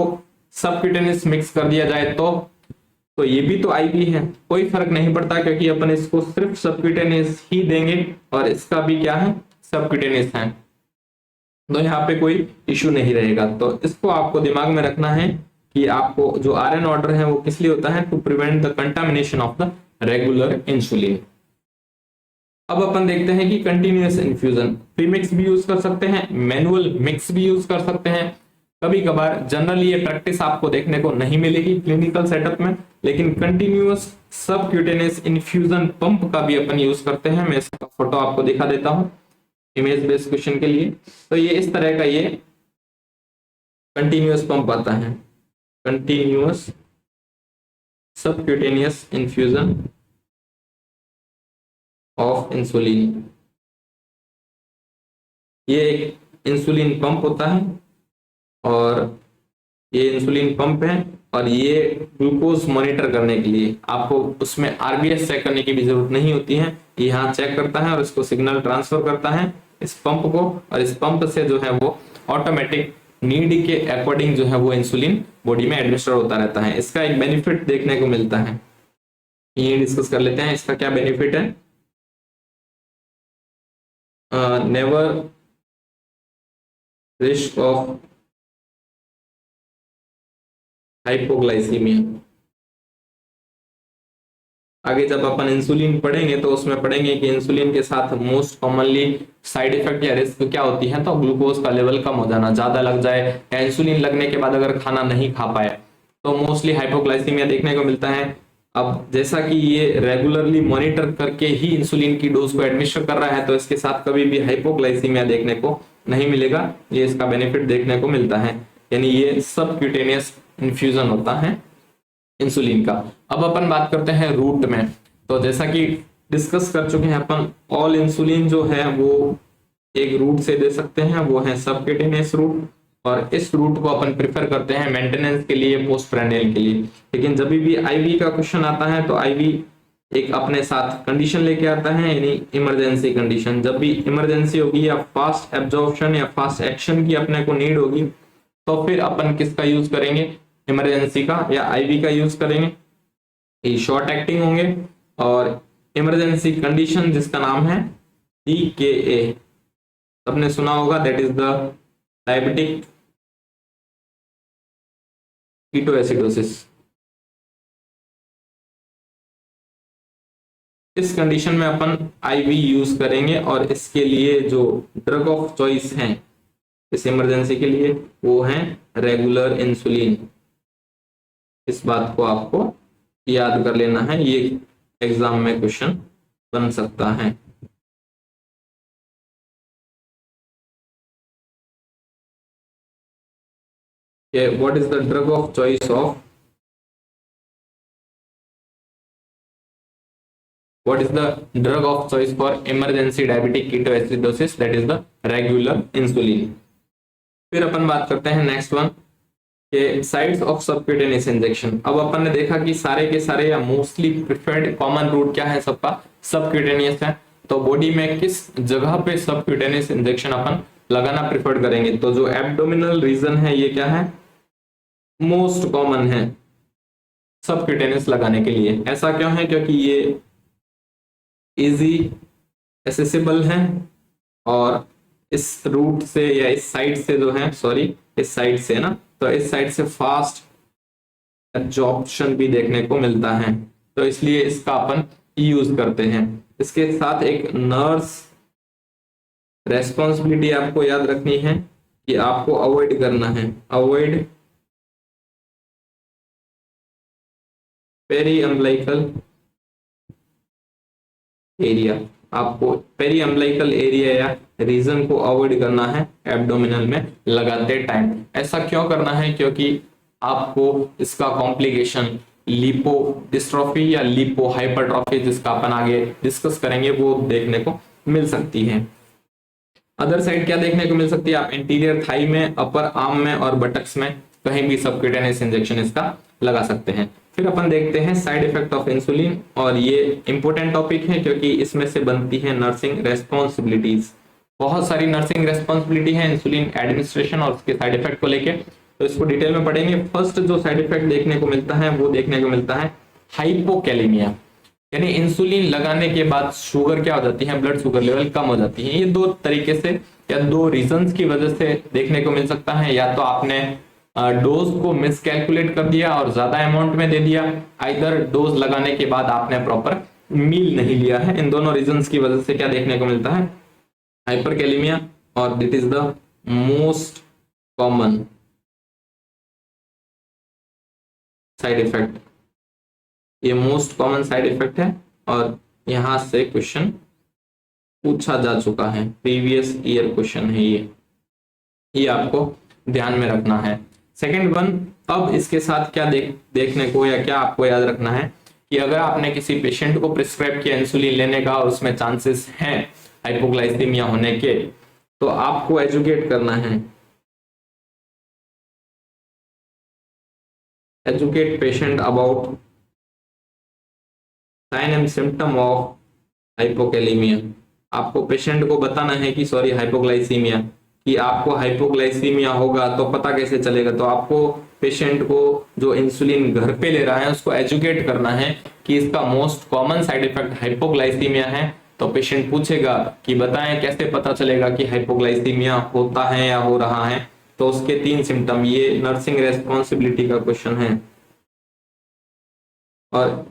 सबक्यूटेनियस मिक्स कर दिया जाए तो ये भी तो आईवी है, कोई फर्क नहीं पड़ता, क्योंकि अपन इसको सिर्फ सबक्यूटेनियस ही देंगे और इसका भी क्या है, सबक्यूटेनियस है, तो यहाँ पे कोई इश्यू नहीं रहेगा। तो इसको आपको दिमाग में रखना है कि आपको जो आरएन ऑर्डर है वो किस लिए होता है, to prevent the contamination of the regular insulin. अब अपन देखते हैं कि कंटिन्यूअस इन्फ्यूजन, प्रीमिक्स भी यूज कर सकते हैं, मैनुअल मिक्स भी यूज कर सकते हैं। कभी कभार जनरली ये प्रैक्टिस आपको देखने को नहीं मिलेगी क्लिनिकल सेटअप में, लेकिन कंटिन्यूअस सबक्यूटेनियस इन्फ्यूजन पंप का भी अपन यूज करते हैं। मैं इसका फोटो आपको दिखा देता हूं इमेज बेस्ड क्वेश्चन के लिए। तो ये इस तरह का ये कंटिन्यूअस पंप आता है, continuous subcutaneous infusion of insulin. ये एक इंसुलिन पंप होता है और ये इंसुलिन पंप है, और ये ग्लूकोज मॉनिटर करने के लिए आपको उसमें आरबीएस चेक करने की भी जरूरत नहीं होती है, ये यहाँ चेक करता है और इसको सिग्नल ट्रांसफर करता है इस पंप को, और इस पंप से जो है वो ऑटोमेटिक नीड के अकॉर्डिंग जो है वो इंसुलिन बॉडी में एडमिनिस्टर होता रहता है। इसका एक बेनिफिट देखने को मिलता है, ये डिस्कस कर लेते हैं। इसका क्या बेनिफिट है, नेवर रिस्क ऑफ हाइपोग्लाइसीमिया। आगे जब अपन इंसुलिन पढ़ेंगे तो उसमें पढ़ेंगे कि इंसुलिन के साथ मोस्ट कॉमनली साइड इफेक्ट या रिस्क क्या होती है, तो ग्लूकोज का लेवल कम हो जाना, ज्यादा लग जाए, या इंसुलिन लगने के बाद अगर खाना नहीं खा पाए तो मोस्टली हाइपोग्लाइसीमिया देखने को मिलता है। अब जैसा कि ये रेगुलरली मॉनिटर करके ही इंसुलिन की डोज को एडमिनिस्टर कर रहा है तो इसके साथ कभी भी हाइपोग्लाइसीमिया देखने को नहीं मिलेगा, ये इसका बेनिफिट देखने को मिलता है। यानी ये सबक्यूटेनियस इन्फ्यूजन होता है इंसुलिन का। अब अपन बात करते हैं रूट में, तो जैसा कि डिस्कस कर चुके हैं अपन, ऑल इंसुलिन जो है वो एक रूट से दे सकते हैं, वो है सबक्यूटेनियस रूट, और इस रूट को अपन प्रेफर करते हैं मेंटेनेंस के लिए, पोस्ट प्रेंडियल के लिए। लेकिन जब भी आईवी का क्वेश्चन आता है तो आईवी एक अपने साथ कंडीशन लेके आता है, यानी इमरजेंसी कंडीशन। जब भी इमरजेंसी होगी या फास्ट एब्जॉर्प्शन या फास्ट एक्शन की अपने को नीड होगी तो फिर अपन किसका यूज करेंगे, इमरजेंसी का या आईवी का यूज करेंगे। ये शॉर्ट एक्टिंग होंगे, और इमरजेंसी कंडीशन जिसका नाम है DKA, सबने सुना होगा, that is the diabetic ketoacidosis. इस कंडीशन में अपन आईवी यूज करेंगे, और इसके लिए जो ड्रग ऑफ चॉइस है इस इमरजेंसी के लिए वो है रेगुलर इंसुलिन। इस बात को आपको याद कर लेना है, ये एग्जाम में क्वेश्चन बन सकता है। What is the drug of choice of what is the drug of choice for emergency diabetic ketoacidosis, that is the regular insulin। फिर अपन बात करते हैं नेक्स्ट वन के साइट्स ऑफ सबक्यूटेनियस इंजेक्शन। अब अपन ने देखा कि सारे के सारे या मोस्टली प्रिफर्ड कॉमन रूट क्या है सबका, सबक्यूटेनियस है। तो बॉडी में किस जगह पे सबक्यूटेनियस इंजेक्शन अपन लगाना प्रिफर्ड करेंगे, तो जो एब्डोमिनल रीजन है ये क्या है, मोस्ट कॉमन है सबक्यूटेनियस लगाने के लिए। ऐसा क्यों है, क्योंकि ये इजी एसेसिबल है, और इस रूट से या इस साइड से जो है, सॉरी इस साइड से ना, तो इस साइड से फास्ट एब्जॉर्प्शन भी देखने को मिलता है, तो इसलिए इसका अपन यूज करते हैं। इसके साथ एक नर्स रेस्पॉन्सिबिलिटी आपको याद रखनी है कि आपको अवॉइड करना है, अवॉइड पेरी अम्बिलिकल एरिया, आपको पेरी अम्बिलिकल एरिया या रीजन को अवॉइड करना है एब्डोमिनल में लगाते टाइम। ऐसा क्यों करना है? क्योंकि आपको इसका कॉम्प्लिकेशन लिपो डिस्ट्रॉफी या लिपो हाइपरट्रॉफी, जिसका अपन आगे डिस्कस करेंगे, वो देखने को मिल सकती है। अदर साइड क्या देखने को मिल सकती है? आप इंटीरियर थाई में, अपर आर्म में और बटक्स में कहीं भी सबक्यूटेनियस इंजेक्शन इसका लगा सकते हैं। फिर अपन देखते हैं साइड इफेक्ट ऑफ इंसुलिन, और ये इंपॉर्टेंट टॉपिक है क्योंकि इसमें से बनती है नर्सिंग रेस्पॉन्सिबिलिटीज। बहुत सारी नर्सिंग रेस्पॉन्सिबिलिटी है इंसुलिन एडमिनिस्ट्रेशन और उसके साइड इफेक्ट को लेके, तो इसको डिटेल में पढ़ेंगे। फर्स्ट जो साइड इफेक्ट देखने को मिलता है वो देखने को मिलता है हाइपोकैलेमिया, यानी इंसुलिन लगाने के बाद शुगर क्या हो जाती है, ब्लड शुगर लेवल कम हो जाती है। ये दो तरीके से या दो रीजंस की वजह से देखने को मिल सकता है। या तो आपने डोज को मिसकैलकुलेट कर दिया और ज्यादा अमाउंट में दे दिया, आइदर डोज लगाने के बाद आपने प्रॉपर मील नहीं लिया है। इन दोनों रीजंस की वजह से क्या देखने को मिलता है? हाइपरकैलेमिया, और this is the most common side effect. ये मोस्ट कॉमन साइड इफेक्ट है और यहां से क्वेश्चन पूछा जा चुका है, प्रीवियस ईयर क्वेश्चन है ये आपको ध्यान में रखना है। सेकंड वन, अब इसके साथ क्या देखने को या क्या आपको याद रखना है कि अगर आपने किसी पेशेंट को प्रिस्क्राइब किया इंसुलिन लेने का और उसमें चांसेस हैं हाइपोग्लाइसीमिया होने के, तो आपको एजुकेट करना है, educate patient about sign and symptom of hypokalaemia. आपको पेशेंट को बताना है कि सॉरी हाइपोग्लाइसीमिया, कि आपको हाइपोग्लाइसीमिया होगा तो पता कैसे चलेगा? तो आपको पेशेंट को जो इंसुलिन घर पे ले रहा है उसको एजुकेट करना है कि इसका most common side effect hypoglycaemia है। तो पेशेंट पूछेगा कि बताएं कैसे पता चलेगा कि हाइपोग्लाइसीमिया होता है या हो रहा है, तो उसके 3 सिम्टम। ये नर्सिंग रेस्पॉन्सिबिलिटी का क्वेश्चन है और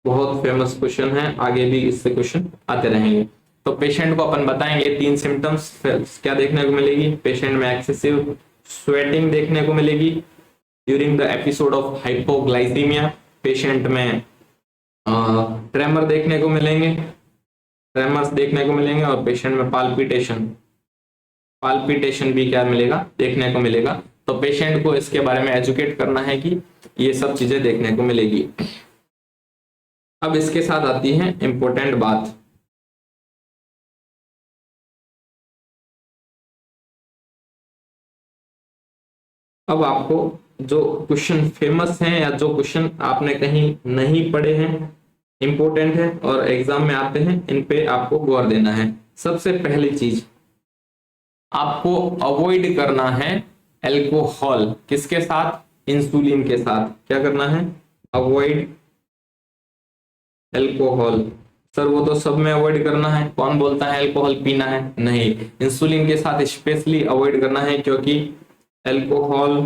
बहुत फेमस क्वेश्चन है, आगे भी इससे क्वेश्चन आते रहेंगे। तो पेशेंट को अपन बताएंगे 3 सिम्टम्स क्या देखने को मिलेगी। पेशेंट में एक्सेसिव स्वेटिंग देखने को मिलेगी during the episode of hypoglycaemia. Patient में ट्रेमर देखने को मिलेंगे, ट्रेमर्स देखने को मिलेंगे, और पेशेंट में पाल्पिटेशन भी क्या मिलेगा, देखने को मिलेगा। तो पेशेंट को इसके बारे में एजुकेट करना है कि ये सब चीजें देखने को मिलेगी। अब इसके साथ आती है इंपॉर्टेंट बात, अब आपको जो क्वेश्चन फेमस हैं या जो क्वेश्चन आपने कहीं नहीं पढ़े हैं, इंपॉर्टेंट है और एग्जाम में आते हैं, इन पे आपको गौर देना है। सबसे पहली चीज आपको अवॉइड करना है अल्कोहल, किसके साथ? इंसुलिन के साथ। क्या करना है? Avoid alcohol. सर वो तो सब में अवॉइड करना है, कौन बोलता है अल्कोहल पीना है? नहीं, इंसुलिन के साथ स्पेशली अवॉइड करना है क्योंकि अल्कोहल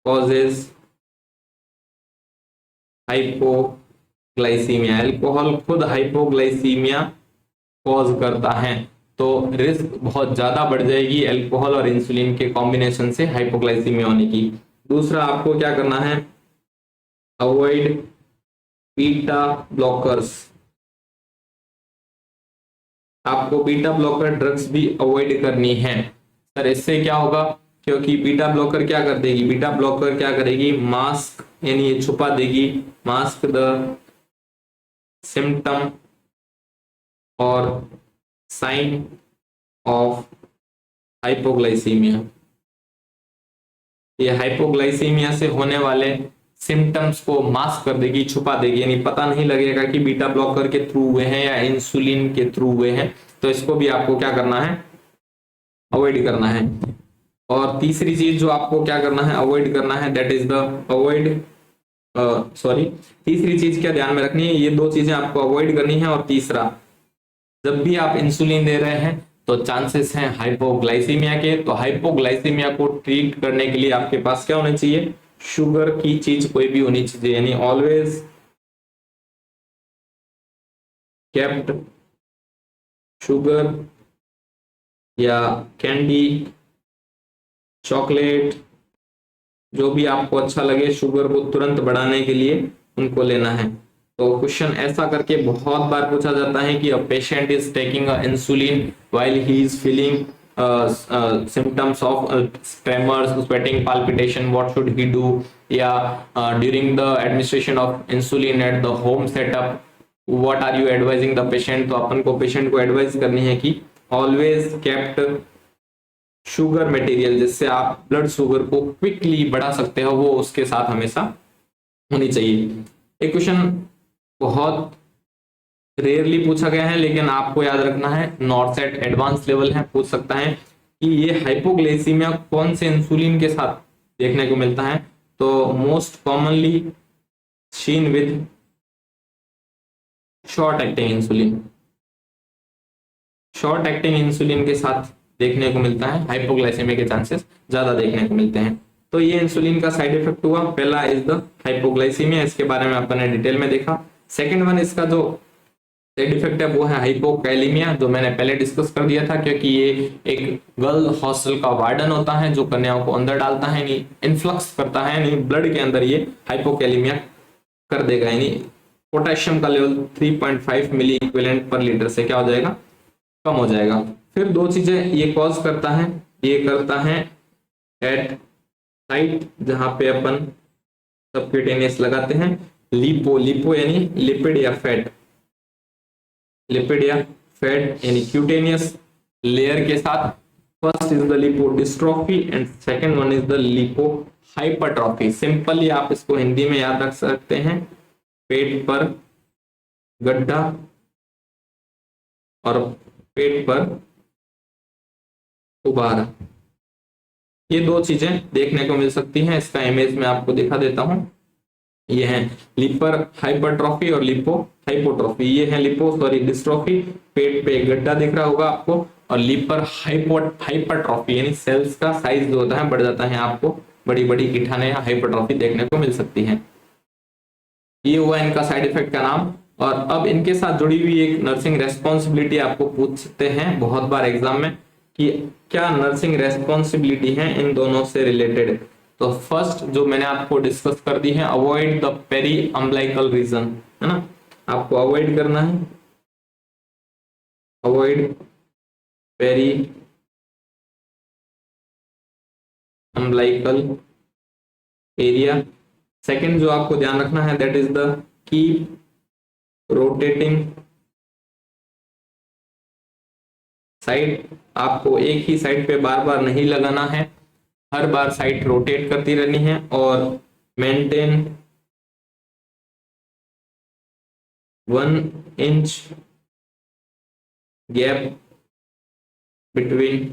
कॉजेज हाइपोग्लाइसीमिया। अल्कोहल खुद हाइपोग्लाइसीमिया कॉज करता है, तो रिस्क बहुत ज्यादा बढ़ जाएगी अल्कोहल और इंसुलिन के कॉम्बिनेशन से हाइपोग्लाइसीमिया होने की। दूसरा आपको क्या करना है? Avoid beta blockers. आपको बीटा ब्लॉकर ड्रग्स भी अवॉइड करनी है। सर इससे क्या होगा? क्योंकि बीटा ब्लॉकर क्या कर देगी? बीटा ब्लॉकर क्या करेगी? मास्क, यानी ये छुपा देगी, मास्क द सिम्टम और साइन ऑफ हाइपोग्लाइसीमिया। ये हाइपोग्लाइसीमिया से होने वाले सिम्टम्स को मास्क कर देगी, छुपा देगी, यानी पता नहीं लगेगा कि बीटा ब्लॉकर के थ्रू हुए हैं या इंसुलिन के थ्रू हुए हैं। तो इसको भी आपको क्या करना है? अवॉइड करना है। और तीसरी चीज जो आपको क्या करना है? अवॉइड करना है, दैट इज द अवॉइड तीसरी चीज क्या ध्यान में रखनी है? ये 2 चीजें आपको अवॉइड करनी है। और तीसरा, जब भी आप इंसुलिन दे रहे हैं तो चांसेस हैं हाइपोग्लाइसीमिया के, तो हाइपोग्लाइसीमिया को ट्रीट करने के लिए आपके पास क्या होना चाहिए? शुगर की चीज कोई भी होनी चाहिए, यानी ऑलवेज केप्ट शुगर या कैंडी, चॉकलेट, जो भी आपको अच्छा लगे शुगर को तुरंत बढ़ाने के लिए उनको लेना है। तो क्वेश्चन ऐसा करके बहुत बार पूछा जाता है कि a patient is taking a insulin while he is feeling symptoms of tremors, sweating, palpitation, what should he do? या during the administration of insulin at the home setup, what are you advising the patient? तो अपन को patient को advice करनी है कि always kept sugar material, जिससे आप blood sugar को क्विकली बढ़ा सकते हो, वो उसके साथ हमेशा होनी चाहिए। एक क्वेश्चन बहुत रेयरली पूछा गया है लेकिन आपको याद रखना है, नॉर्सेट एडवांस लेवल है, पूछ सकता है कि ये हाइपोग्लाइसीमिया कौन से इंसुलिन के साथ देखने को मिलता है। तो most commonly seen with short acting insulin, short acting insulin के साथ देखने को मिलता है, हाइपोग्लाइसेमिया के चांसेस ज्यादा देखने को मिलते हैं। तो ये इंसुलिन का साइड इफेक्ट हुआ, पहला इज द हाइपोग्लाइसेमिया, इसके बारे में अपन ने डिटेल में देखा। सेकंड वन इसका जो साइड इफेक्ट है वो है हाइपोकैलेमिया, जो मैंने पहले डिस्कस कर दिया था, क्योंकि ये एक गर्ल हॉस्टल का वार्डन होता है जो कन्याओं को अंदर डालता है, यानी इन्फ्लक्स करता है, यानी ब्लड के अंदर ये हाइपोकैलेमिया कर देगा, यानी पोटेशियम का लेवल 3.5 मिली इक्विवेलेंट पर लीटर से क्या हो जाएगा, कम हो जाएगा। फिर दो चीजें ये कॉज करता है, ये करता है एट साइट जहां पे अपन सबक्यूटेनियस लगाते हैं, लिपो, लिपो यानी लिपिड या फैट, लिपिड या फैट यानी क्यूटेनियस लेयर के साथ। First is the lipodystrophy and second one is the lipo hypertrophy. Simply आप इसको हिंदी में याद रख सकते हैं, पेट पर गड्ढा और पेट पर उबारा, ये दो चीजें देखने को मिल सकती हैं। इसका इमेज में आपको दिखा देता हूं, ये है लिपर हाइपरट्रॉफी और लिपो हाइपोट्रॉफी। ये है लिपो सॉरी डिस्ट्रोफी, पेट पे गड्ढा दिख रहा होगा आपको, और लिपर हाइपरट्रॉफी यानी सेल्स का साइज जो होता है बढ़ जाता है, आपको बड़ी बड़ी गिठाने या हाइपरट्रॉफी देखने को मिल सकती है। ये हुआ इनका साइड इफेक्ट का नाम। और अब इनके साथ जुड़ी हुई एक नर्सिंग रेस्पॉन्सिबिलिटी आपको पूछते हैं बहुत बार एग्जाम में कि क्या नर्सिंग रेस्पॉन्सिबिलिटी है इन दोनों से रिलेटेड। तो फर्स्ट जो मैंने आपको डिस्कस कर दी है, avoid the periumbilical region, है ना, आपको अवॉइड करना है, avoid periumbilical area. Second जो आपको ध्यान रखना है, that is the keep rotating side, आपको एक ही साइड पे बार बार नहीं लगाना है, हर बार साइड रोटेट करती रहनी है। और maintain 1 inch gap between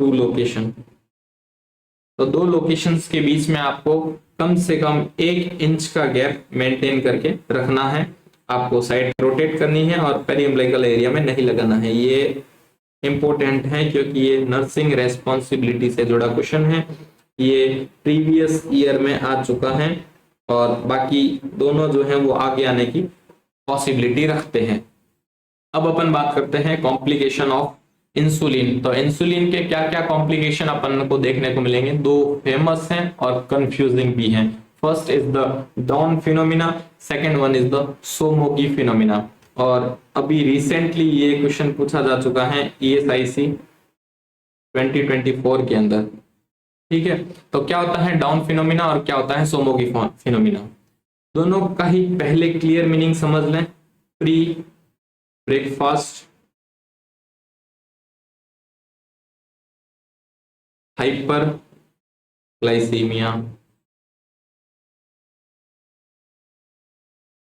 two location. तो दो लोकेशंस के बीच में आपको कम से कम 1 इंच का गैप मेंटेन करके रखना है, आपको साइड रोटेट करनी है और पेरी अम्बलाइकल एरिया में नहीं लगाना है। ये इंपॉर्टेंट है क्योंकि ये नर्सिंग रेस्पॉन्सिबिलिटी से जुड़ा क्वेश्चन है, ये प्रीवियस ईयर में आ चुका है और बाकी दोनों जो है वो आगे आने की पॉसिबिलिटी रखते हैं। अब अपन बात करते हैं कॉम्प्लिकेशन ऑफ इंसुलिन। तो इंसुलिन के क्या क्या कॉम्प्लिकेशन अपन को देखने को मिलेंगे, दो फेमस हैं और कंफ्यूजिंग भी हैं। First is the dawn phenomena, second one is the Somogyi phenomena. और अभी रिसेंटली ये क्वेश्चन पूछा जा चुका है ESIC 2024 के अंदर, ठीक है। तो क्या होता है डाउन फिनोमिना और क्या होता है सोमोगी फिनोमिना, दोनों का ही पहले क्लियर मीनिंग समझ लें। प्री ब्रेकफास्ट हाइपर ग्लाइसीमिया,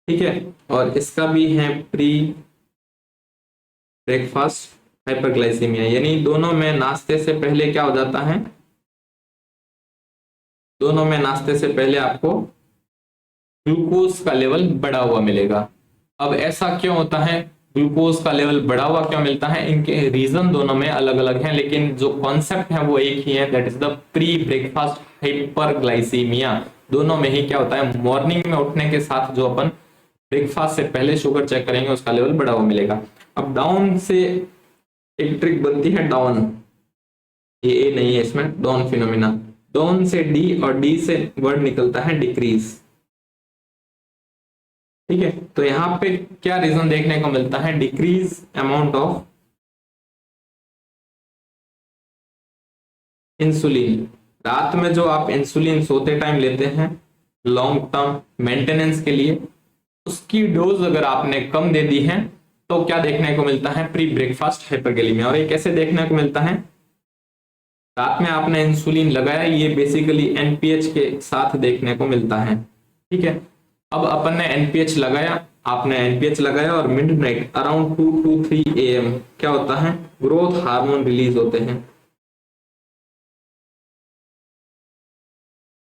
ठीक है, और इसका भी है प्री ब्रेकफास्ट हाइपरग्लाइसीमिया, यानी दोनों में नाश्ते से पहले क्या हो जाता है, दोनों में नाश्ते से पहले आपको ग्लूकोज का लेवल बढ़ा हुआ मिलेगा। अब ऐसा क्यों होता है, ग्लूकोज का लेवल बढ़ा हुआ क्यों मिलता है, इनके रीजन दोनों में अलग अलग हैं, लेकिन जो कॉन्सेप्ट है वो एक ही है, that is the pre breakfast hyperglycaemia. दोनों में ही क्या होता है, मॉर्निंग में उठने के साथ जो अपन ब्रेकफास्ट से पहले शुगर चेक करेंगे उसका लेवल बढ़ा हुआ मिलेगा। अब डाउन से एक ट्रिक बनती है, डाउन, ये ए नहीं है इसमें, डाउन फिनोमिना, डॉन से डी और डी से वर्ड निकलता है डिक्रीज। ठीक है, तो यहाँ पे क्या रीजन देखने को मिलता है, डिक्रीज अमाउंट ऑफ इंसुलिन। रात में जो आप इंसुलिन सोते टाइम लेते हैं लॉन्ग टर्म मेंटेनेंस के लिए, उसकी डोज अगर आपने कम दे दी है तो क्या देखने को मिलता है, प्री ब्रेकफास्ट हाइपरगैलेमिया। और ये कैसे देखने को मिलता है, रात में आपने इंसुलिन लगाया, ये बेसिकली एनपीएच के साथ देखने को मिलता है। ठीक है, अब अपन ने एनपीएच लगाया, आपने एनपीएच लगाया और मिडनाइट अराउंड 2 to 3 AM क्या होता है, ग्रोथ हार्मोन रिलीज होते हैं।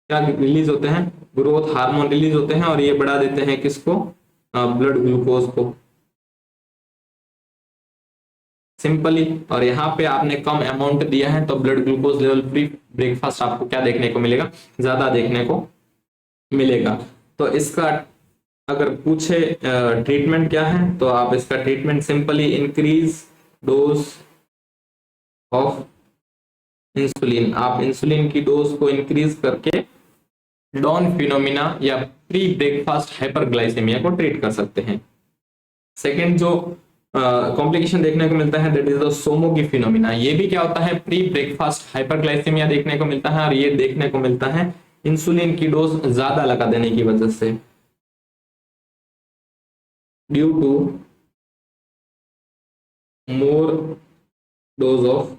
क्या रिलीज होते हैं, ग्रोथ हार्मोन रिलीज होते हैं, और ये बढ़ा देते हैं किसको, ब्लड ग्लूकोज को, सिंपली। और यहाँ पे आपने कम अमाउंट दिया है तो blood glucose level pre breakfast आपको क्या देखने को मिलेगा, ज्यादा देखने को मिलेगा। तो इसका अगर पूछे ट्रीटमेंट क्या है, तो आप इसका treatment simply increase dose of insulin, आप इंसुलिन की डोज को इंक्रीज करके डॉन फिनोमिना या प्री ब्रेकफास्ट हाइपरग्लाइसेमिया को ट्रीट कर सकते हैं। सेकेंड जो कॉम्प्लिकेशन देखने को मिलता है that is the Somogyi phenomena. ये भी क्या होता है, प्री ब्रेकफास्ट हाइपरग्लाइसेमिया देखने को मिलता है, और ये देखने को मिलता है इंसुलिन की डोज ज्यादा लगा देने की वजह से, due to more dose of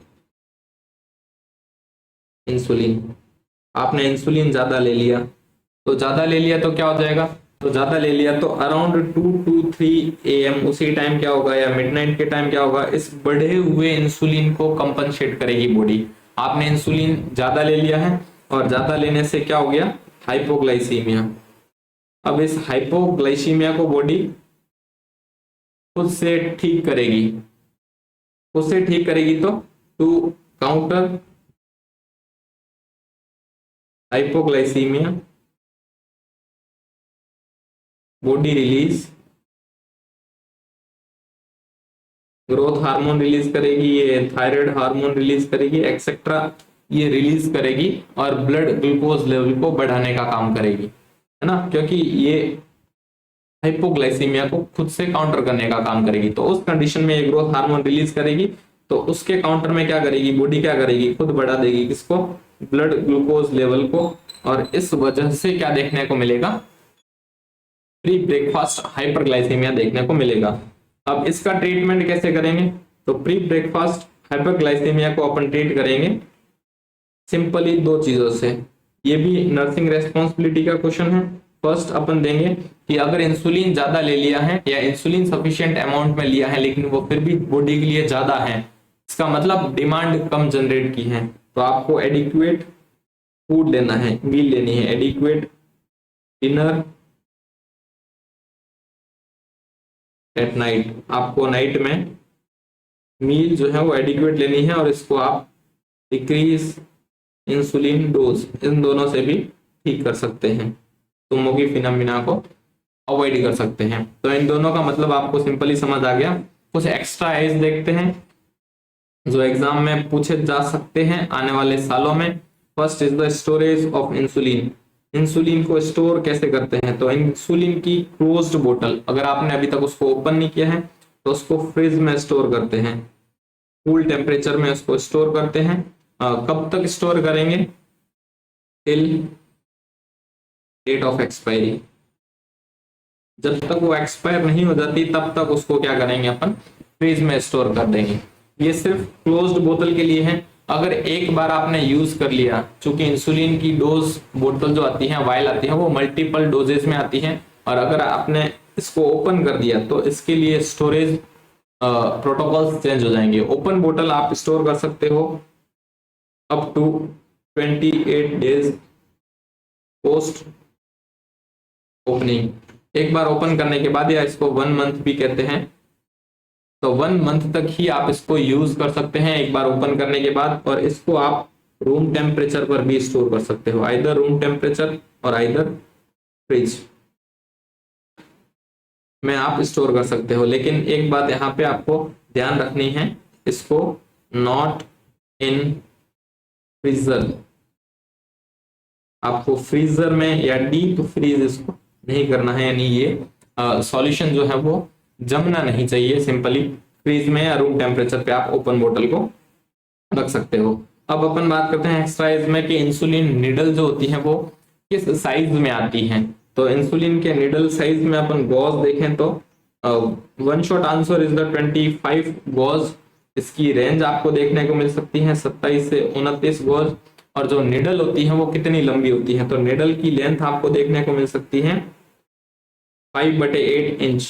insulin. आपने इंसुलिन ज्यादा ले लिया, तो ज्यादा ले लिया तो क्या हो जाएगा, तो ज्यादा ले लिया तो अराउंड 2 to 3 AM उसी टाइम क्या होगा, या मिडनाइट के टाइम क्या होगा, इस बढ़े हुए इंसुलिन को कंपनसेट करेगी बॉडी। आपने इंसुलिन ज्यादा ले लिया है और ज्यादा लेने से क्या हो गया, हाइपोग्लाइसीमिया। अब इस हाइपोग्लाइसीमिया को बॉडी खुद से ठीक करेगी, खुद से ठीक करेगी, तो to counter hypoglycaemia body release growth hormone release करेगी, ये थायराइड हार्मोन रिलीज करेगी, एक्सेट्रा ये रिलीज करेगी, और ब्लड ग्लूकोज लेवल को बढ़ाने का काम करेगी, है ना, क्योंकि ये हाइपोग्लाइसीमिया को खुद से काउंटर करने का काम करेगी। तो उस कंडीशन में ये ग्रोथ हार्मोन रिलीज करेगी, तो उसके काउंटर में क्या करेगी बॉडी, क्या करेगी, खुद बढ़ा देगी किसको, ब्लड ग्लूकोज लेवल को, और इस वजह से क्या देखने को मिलेगा, प्री ब्रेकफास्ट हाइपरग्लाइसीमिया देखने को मिलेगा। अब इसका ट्रीटमेंट कैसे करेंगे, तो प्री ब्रेकफास्ट हाइपरग्लाइसीमिया को अपन ट्रीट करेंगे सिंपली 2 चीजों से। ये भी नर्सिंग रेस्पॉन्सिबिलिटी का क्वेश्चन है। फर्स्ट अपन देंगे कि अगर इंसुलिन ज्यादा ले लिया है या इंसुलिन सफिशिएंट अमाउंट में लिया है लेकिन वो फिर भी बॉडी के लिए ज्यादा है, इसका मतलब डिमांड कम जनरेट की है, तो आपको एडिक्वेट फूड लेना है, मील लेनी है, एडिक्वेट डिनर एट नाइट। आपको नाइट में मील जो है वो एडिक्वेट लेनी है, और इसको आप डिक्रीज इंसुलिन डोज, इन दोनों से भी ठीक कर सकते हैं, सोमोगी फिनोमिना को अवॉइड कर सकते हैं। तो इन दोनों का मतलब आपको सिंपली समझ आ गया। कुछ एक्स्ट्रा एज देखते हैं जो एग्जाम में पूछे जा सकते हैं आने वाले सालों में। First is the storage of insulin, insulin को स्टोर कैसे करते हैं, तो इंसुलिन की क्लोज्ड बोतल, अगर आपने अभी तक उसको ओपन नहीं किया है तो उसको फ्रिज में स्टोर करते हैं, कूल टेम्परेचर में उसको स्टोर करते हैं। कब तक स्टोर करेंगे, टिल डेट ऑफ एक्सपायरी, जब तक वो एक्सपायर नहीं हो जाती तब तक उसको क्या करेंगे अपन, फ्रिज में स्टोर कर देंगे। ये सिर्फ क्लोज्ड बोतल के लिए है। अगर एक बार आपने यूज कर लिया, चूंकि इंसुलिन की डोज बोतल जो आती है, वायल आती है, वो मल्टीपल डोजेस में आती है, और अगर आपने इसको ओपन कर दिया तो इसके लिए स्टोरेज प्रोटोकॉल्स चेंज हो जाएंगे। ओपन बोतल आप स्टोर कर सकते हो up to 28 days post opening. एक बार ओपन करने के बाद, या इसको 1 मंथ भी कहते हैं, तो 1 मंथ तक ही आप इसको यूज कर सकते हैं एक बार ओपन करने के बाद। और इसको आप रूम टेम्परेचर पर भी स्टोर कर सकते हो, आइदर रूम टेम्परेचर और आइदर फ्रिज में आप स्टोर कर सकते हो। लेकिन एक बात यहाँ पे आपको ध्यान रखनी है, इसको नॉट इन फ्रीजर आपको फ्रीजर में या डीप फ्रीज इसको नहीं करना है, यानी ये सॉल्यूशन जो है वो जमना नहीं चाहिए। सिंपली फ्रीज में या रूम टेम्परेचर पे आप ओपन बोतल को रख सकते हो। अब अपन बात करते हैं एक्सरसाइज में कि इंसुलिन निडल जो होती है वो किस साइज में आती है। तो इंसुलिन के निडल साइज में अपन गॉज देखें तो one shot answer is the 25 gauge. इसकी रेंज आपको देखने को मिल सकती है 27 से 29 गॉज। और जो निडल होती है वो कितनी लंबी होती है, तो निडल की लेंथ आपको देखने को मिल सकती है 5/8 इंच।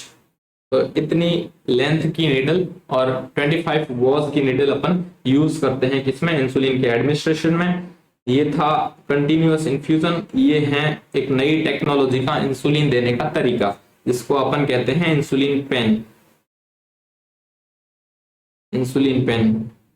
तो इतनी लेंथ की निडल और 25 गॉज की निडल अपन यूज करते हैं किसमें, इंसुलिन के एडमिनिस्ट्रेशन में। ये था कंटिन्यूअस इन्फ्यूजन। ये है एक नई टेक्नोलॉजी का इंसुलिन देने का तरीका, जिसको अपन कहते हैं इंसुलिन पेन। इंसुलिन पेन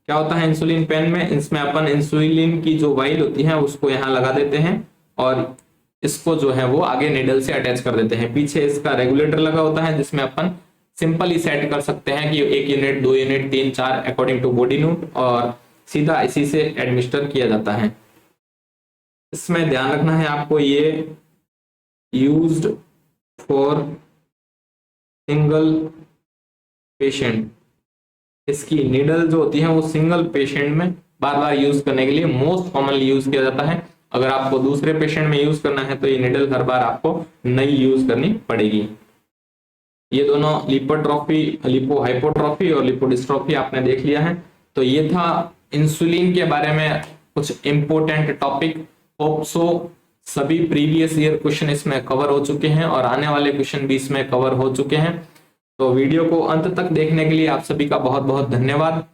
क्या होता है? इंसुलिन पेन में इसमें अपन इंसुलिन की जो वाइल होती है उसको यहाँ लगा देते हैं और इसको जो है वो आगे निडल से अटैच कर देते हैं। पीछे इसका रेगुलेटर लगा होता है जिसमें अपन सिंपली सेट कर सकते हैं कि 1 unit, 2 unit, 3, 4 according to body न्यूट, और सीधा इसी से एडमिनिस्टर किया जाता है। इसमें ध्यान रखना है आपको, ये यूज्ड फॉर सिंगल पेशेंट। इसकी नीडल जो होती है वो सिंगल पेशेंट में बार बार यूज करने के लिए मोस्ट कॉमनली यूज किया जाता है। अगर आपको दूसरे पेशेंट में यूज करना है तो ये नीडल हर बार आपको नई यूज करनी पड़ेगी। ये दोनों लिपोट्रॉफी, लिपो हाइपोट्रॉफी और लिपोडिस्ट्रॉफी आपने देख लिया है। तो ये था इंसुलिन के बारे में कुछ इंपोर्टेंट टॉपिक। होप सो सभी प्रीवियस ईयर क्वेश्चन इसमें कवर हो चुके हैं और आने वाले क्वेश्चन भी इसमें कवर हो चुके हैं। तो वीडियो को अंत तक देखने के लिए आप सभी का बहुत बहुत धन्यवाद।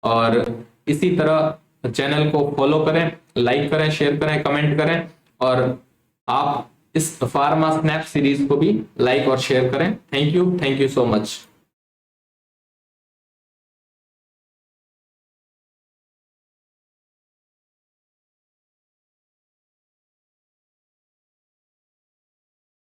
और इसी तरह चैनल को फॉलो करें, लाइक करें, शेयर करें, कमेंट करें, और आप इस फार्मा स्नैप सीरीज को भी लाइक और शेयर करें। Thank you so much.